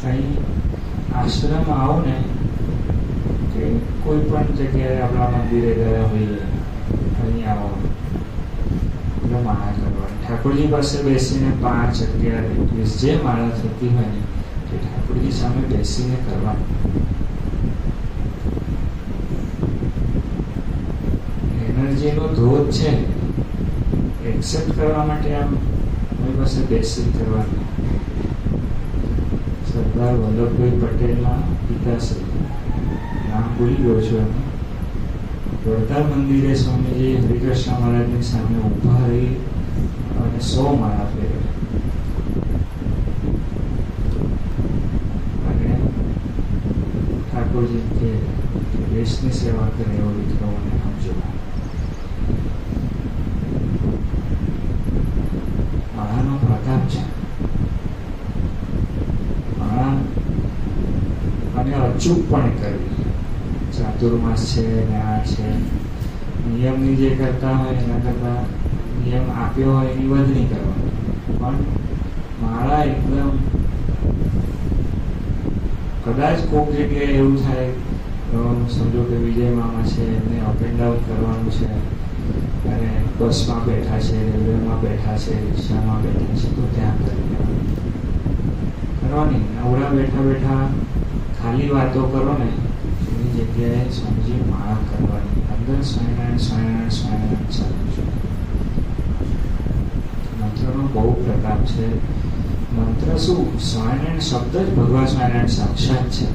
અહીં આશ્રમ આવો ને કે કોઈ પણ જગ્યાએ આપણા મંદિરે ગયા હોઈએ, અહીં આવો એટલે માળા કરવાની. ઠાકોરજી પાસે બેસીને 5, 11, 21 જે માળા થતી હોય ને તે ઠાકોરજી સામે બેસીને કરવાની. એનર્જીનો ધોધ છે એક્સેપ્ટ કરવા માટે આમ મારી પાસે બેસી કરવાની. સરદાર વલ્લભભાઈ પટેલના પિતાશ્રી, નામ ભૂલી ગયો છું એનું, વડતાલ મંદિરે સ્વામીજી હરિકૃષ્ણ મહારાજની સામે ઊભા રહી અને 100 માળા ફેરવે અને ઠાકોરજી કે દેશની સેવા કરે એવો દીકરાઓને સમજો. માળાનો પ્રતાપ છે. માળા અને અચૂકપણે કરવી. ચાતુર્માસ છે ને આ છે, નિયમની જે કરતા હોય એના કરતા નિયમ આપ્યો હોય એની વધ નહીં કરવાની. પણ માળા એકદમ, કદાચ કોઈક જગ્યાએ એવું થાય તો સમજો કે વિજય મામા છે એમને અપ એન્ડ ડાઉન કરવાનું છે અને બસમાં બેઠા છે, રેલવેમાં બેઠા છે, રિક્ષામાં બેઠા છે, તો ત્યાં કરવાની. નવરા બેઠા બેઠા ખાલી વાતો કરો ને એની જગ્યાએ સ્વામીજી માળા કરવાની. અંદર સ્વામિનારાયણ સ્વામિનારાયણ સ્વામિનારાયણ ચાલુ છે. મંત્રનો બહુ પ્રતાપ છે. મંત્ર શું? સ્વામિનારાયણ શબ્દ જ ભગવાન સ્વામિનારાયણ સાક્ષાત છે.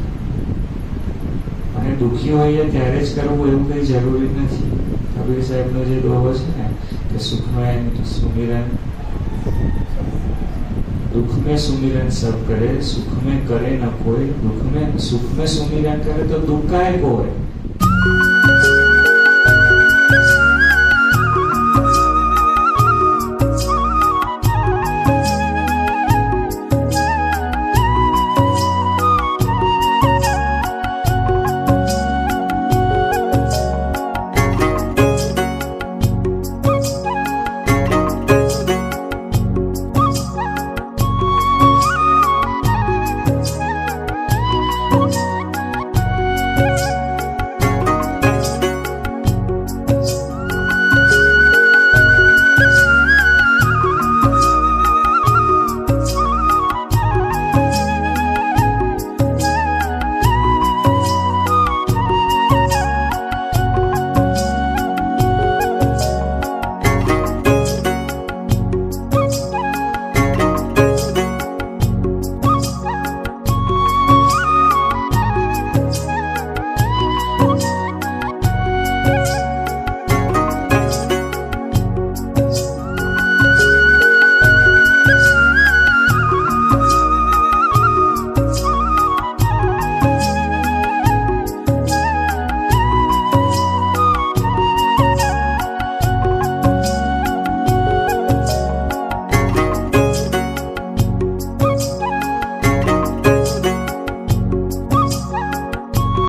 અને દુઃખી હોઈએ ત્યારે જ કરવું એવું કંઈ જરૂરી નથી. કબીર સાહેબનો જે દોહો છે ને કે સુખમાં સુમિરન, दुख में सुमिरन सब करे, सुख में करे न कोई. दुख में सुख में सुमिरन करे तो दुख काहे को है?